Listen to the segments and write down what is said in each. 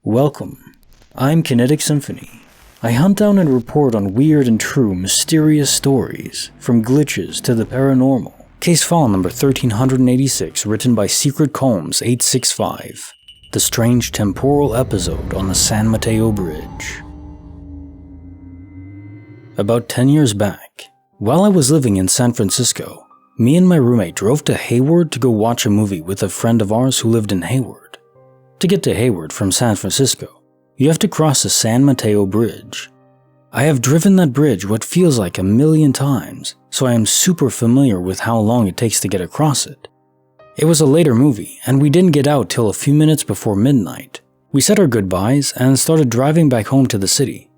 Welcome. I'm Kinetic Symphony. I hunt down and report on weird and true mysterious stories, from glitches to the paranormal. Case file number 1386, written by Secret Columns 865. The strange temporal episode on the San Mateo Bridge. About 10 years back, while I was living in San Francisco, me and my roommate drove to Hayward to go watch a movie with a friend of ours who lived in Hayward. To get to Hayward from San Francisco, you have to cross the San Mateo Bridge. I have driven that bridge what feels like 1,000,000 times, so I am super familiar with how long it takes to get across it. It was a later movie, and we didn't get out till a few minutes before midnight. We said our goodbyes and started driving back home to the city.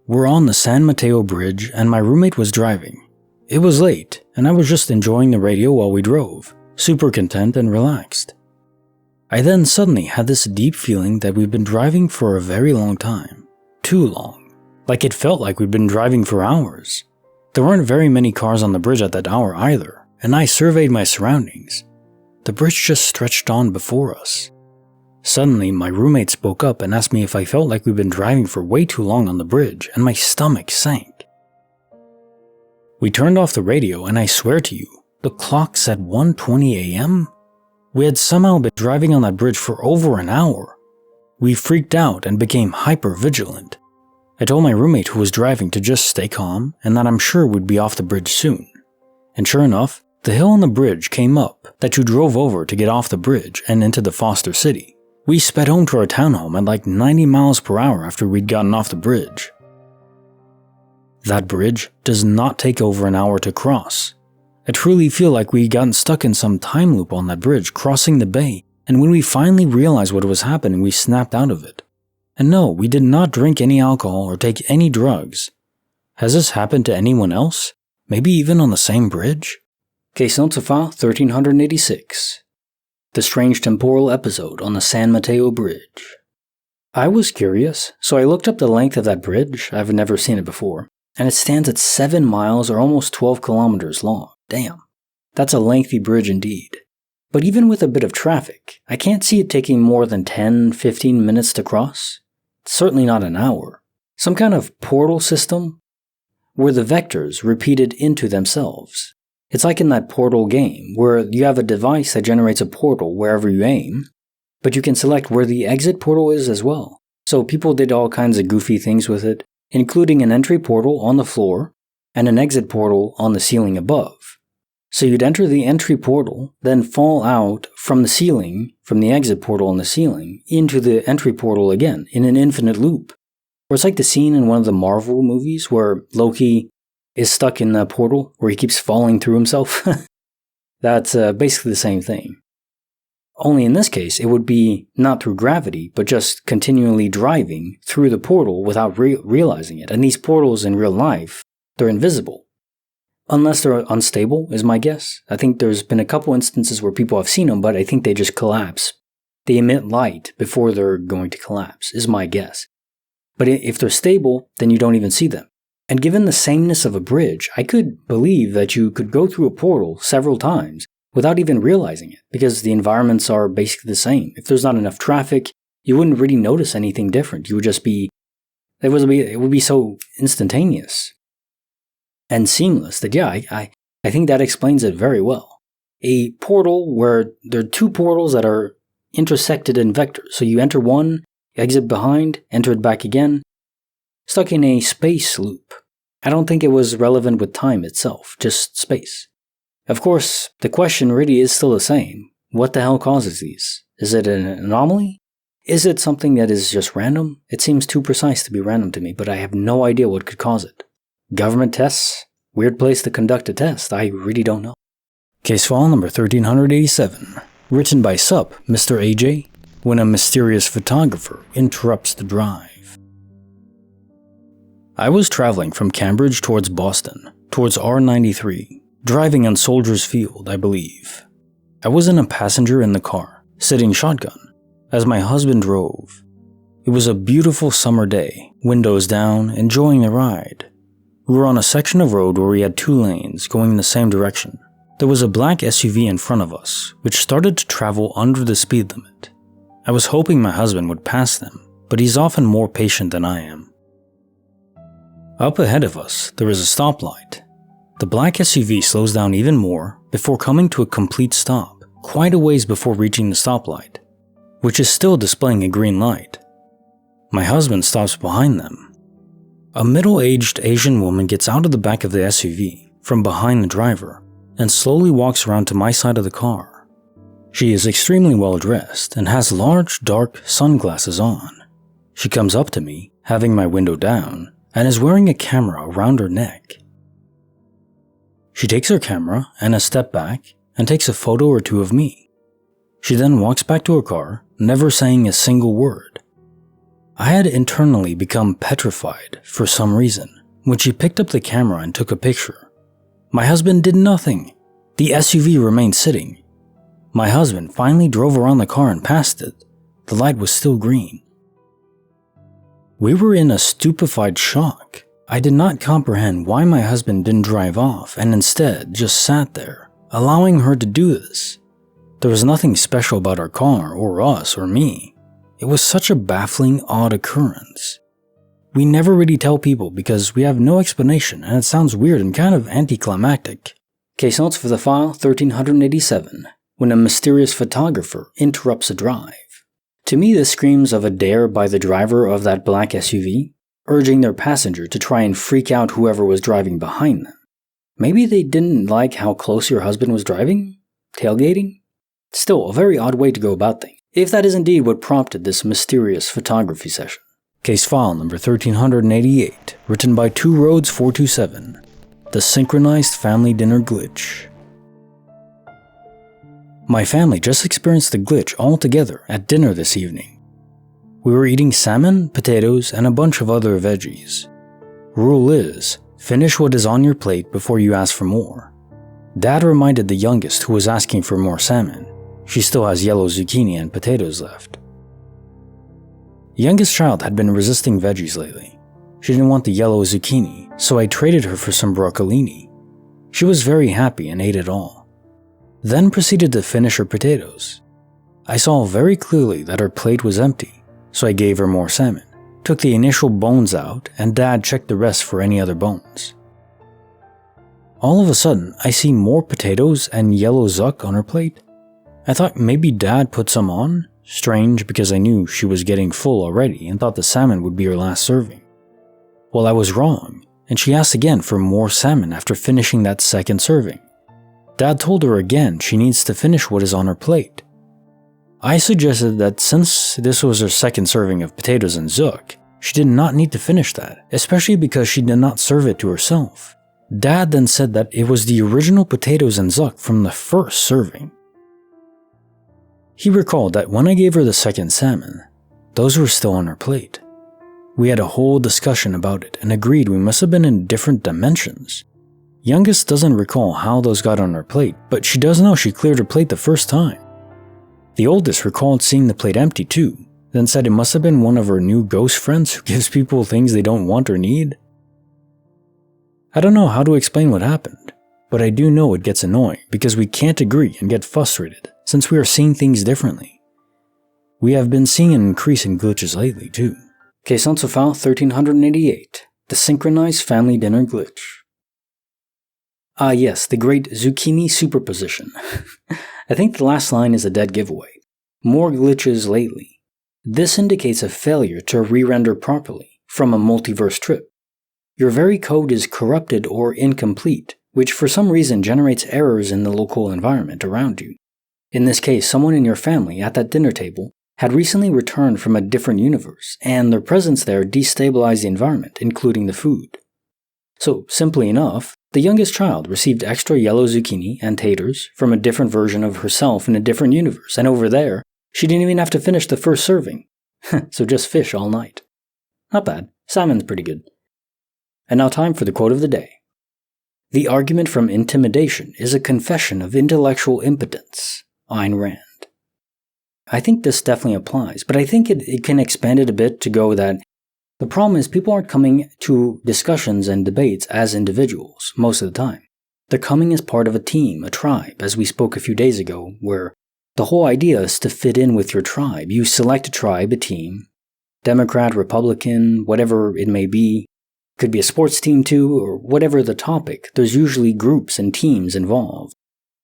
We're on the San Mateo Bridge, and my roommate was driving. It was late, and I was just enjoying the radio while we drove, super content and relaxed. I then suddenly had this deep feeling that we'd been driving for a very long time. Too long. Like it felt like we'd been driving for hours. There weren't very many cars on the bridge at that hour either, and I surveyed my surroundings. The bridge just stretched on before us. Suddenly, my roommate spoke up and asked me if I felt like we'd been driving for way too long on the bridge, and my stomach sank. We turned off the radio, and I swear to you, the clock said 1:20 a.m.? We had somehow been driving on that bridge for over an hour. We freaked out and became hyper-vigilant. I told my roommate who was driving to just stay calm and that I'm sure we'd be off the bridge soon. And sure enough, the hill on the bridge came up that you drove over to get off the bridge and into the Foster City. We sped home to our townhome at like 90 miles per hour after we'd gotten off the bridge. That bridge does not take over an hour to cross. I truly feel like we'd gotten stuck in some time loop on that bridge crossing the bay, and when we finally realized what was happening, we snapped out of it. And no, we did not drink any alcohol or take any drugs. Has this happened to anyone else? Maybe even on the same bridge? Case notes of file 1386. The strange temporal episode on the San Mateo Bridge. I was curious, so I looked up the length of that bridge. I've never seen it before, and it stands at 7 miles or almost 12 kilometers long. Damn, that's a lengthy bridge indeed. But even with a bit of traffic, I can't see it taking more than 10-15 minutes to cross. Certainly not an hour. Some kind of portal system where the vectors repeated into themselves. It's like in that Portal game, where you have a device that generates a portal wherever you aim, but you can select where the exit portal is as well. So people did all kinds of goofy things with it, including an entry portal on the floor and an exit portal on the ceiling above. So you'd enter the entry portal, then fall out from the ceiling, from the exit portal on the ceiling, into the entry portal again, in an infinite loop. Or it's like the scene in one of the Marvel movies where Loki is stuck in a portal where he keeps falling through himself. That's basically the same thing. Only in this case, it would be not through gravity, but just continually driving through the portal without realizing it. And these portals in real life, they're invisible. Unless they're unstable, is my guess. I think there's been a couple instances where people have seen them, but I think they just collapse. They emit light before they're going to collapse, is my guess. But if they're stable, then you don't even see them. And given the sameness of a bridge, I could believe that you could go through a portal several times without even realizing it, because the environments are basically the same. If there's not enough traffic, you wouldn't really notice anything different. You would just be, it would be so instantaneous and seamless that, yeah, I think that explains it very well. A portal where there are two portals that are intersected in vectors. So you enter one, exit behind, enter it back again, stuck in a space loop. I don't think it was relevant with time itself, just space. Of course, the question really is still the same. What the hell causes these? Is it an anomaly? Is it something that is just random? It seems too precise to be random to me, but I have no idea what could cause it. Government tests? Weird place to conduct a test. I really don't know. Case file number 1387. Written by Mr. AJ, when a mysterious photographer interrupts the drive. I was traveling from Cambridge towards Boston, towards R93, driving on Soldiers Field, I believe. I was in a passenger in the car, sitting shotgun, as my husband drove. It was a beautiful summer day, windows down, enjoying the ride. We were on a section of road where we had 2 lanes going in the same direction. There was a black SUV in front of us, which started to travel under the speed limit. I was hoping my husband would pass them, but he's often more patient than I am. Up ahead of us, there is a stoplight. The black SUV slows down even more before coming to a complete stop, quite a ways before reaching the stoplight, which is still displaying a green light. My husband stops behind them. A middle-aged Asian woman gets out of the back of the SUV from behind the driver and slowly walks around to my side of the car. She is extremely well dressed and has large, dark sunglasses on. She comes up to me, having my window down, and is wearing a camera around her neck. She takes her camera and a step back and takes a photo or two of me. She then walks back to her car, never saying a single word. I had internally become petrified for some reason when she picked up the camera and took a picture. My husband did nothing. The SUV remained sitting. My husband finally drove around the car and passed it. The light was still green. We were in a stupefied shock. I did not comprehend why my husband didn't drive off and instead just sat there, allowing her to do this. There was nothing special about our car or us or me. It was such a baffling, odd occurrence. We never really tell people because we have no explanation and it sounds weird and kind of anticlimactic. Case notes for the file 1387, when a mysterious photographer interrupts a drive. To me, this screams of a dare by the driver of that black SUV, urging their passenger to try and freak out whoever was driving behind them. Maybe they didn't like how close your husband was driving? Tailgating? Still, a very odd way to go about things, if that is indeed what prompted this mysterious photography session. Case file number 1388, written by 2Roads427, The Synchronized Family Dinner Glitch. My family just experienced a glitch all together at dinner this evening. We were eating salmon, potatoes, and a bunch of other veggies. Rule is, finish what is on your plate before you ask for more. Dad reminded the youngest who was asking for more salmon. She still has yellow zucchini and potatoes left. The youngest child had been resisting veggies lately. She didn't want the yellow zucchini, so I traded her for some broccolini. She was very happy and ate it all. Then proceeded to finish her potatoes. I saw very clearly that her plate was empty, so I gave her more salmon, took the initial bones out, and Dad checked the rest for any other bones. All of a sudden, I see more potatoes and yellow zuck on her plate. I thought maybe Dad put some on. Strange, because I knew she was getting full already and thought the salmon would be her last serving. Well, I was wrong, and she asked again for more salmon after finishing that second serving. Dad told her again she needs to finish what is on her plate. I suggested that since this was her second serving of potatoes and zuck, she did not need to finish that, especially because she did not serve it to herself. Dad then said that it was the original potatoes and zuck from the first serving. He recalled that when I gave her the second salmon, those were still on her plate. We had a whole discussion about it and agreed we must have been in different dimensions. Youngest doesn't recall how those got on her plate, but she does know she cleared her plate the first time. The oldest recalled seeing the plate empty too, then said it must have been one of her new ghost friends who gives people things they don't want or need. I don't know how to explain what happened, but I do know it gets annoying because we can't agree and get frustrated since we are seeing things differently. We have been seeing an increase in glitches lately too. Case on file 1388, The Synchronized Family Dinner Glitch. Ah yes, the great zucchini superposition. I think the last line is a dead giveaway. More glitches lately. This indicates a failure to re-render properly from a multiverse trip. Your very code is corrupted or incomplete, which for some reason generates errors in the local environment around you. In this case, someone in your family at that dinner table had recently returned from a different universe, and their presence there destabilized the environment, including the food. So, simply enough, the youngest child received extra yellow zucchini and taters from a different version of herself in a different universe, and over there, she didn't even have to finish the first serving. So just fish all night. Not bad. Salmon's pretty good. And now time for the quote of the day. The argument from intimidation is a confession of intellectual impotence. Ayn Rand. I think this definitely applies, but I think it can expand it a bit to go that the problem is people aren't coming to discussions and debates as individuals most of the time. They're coming as part of a team, a tribe, as we spoke a few days ago, where The whole idea is to fit in with your tribe. You select a tribe, a team, Democrat, Republican, whatever it may be. Could be a sports team too, or whatever the topic. There's usually groups and teams involved.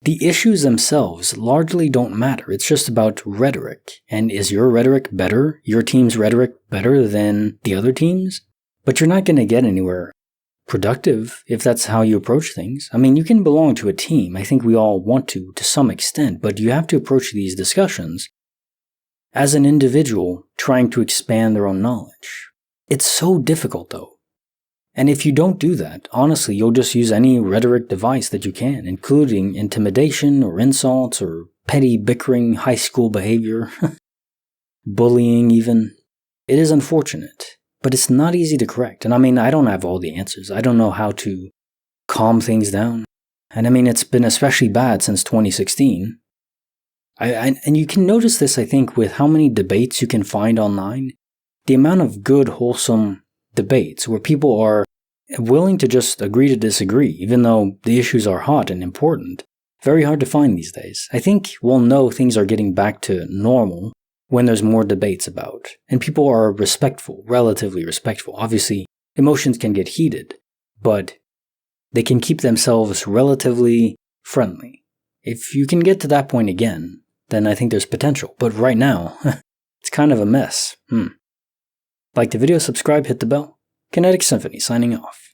The issues themselves largely don't matter. It's just about rhetoric. And is your rhetoric better? Your team's rhetoric better than the other team's? But you're not going to get anywhere productive if that's how you approach things. I mean, you can belong to a team. I think we all want to some extent, but you have to approach these discussions as an individual trying to expand their own knowledge. It's so difficult though. And if you don't do that, honestly, you'll just use any rhetoric device that you can, including intimidation or insults or petty bickering, high school behavior, bullying even. It is unfortunate, but it's not easy to correct. And I mean, I don't have all the answers. I don't know how to calm things down. And I mean, it's been especially bad since 2016. And you can notice this, I think, with how many debates you can find online. The amount of good, wholesome debates where people are willing to just agree to disagree, even though the issues are hot and important. Very hard to find these days. I think we'll know things are getting back to normal when there's more debates about. And people are respectful, relatively respectful. Obviously, emotions can get heated, but they can keep themselves relatively friendly. If you can get to that point again, then I think there's potential. But right now, it's kind of a mess. Like the video, subscribe, hit the bell. Kinetic Symphony signing off.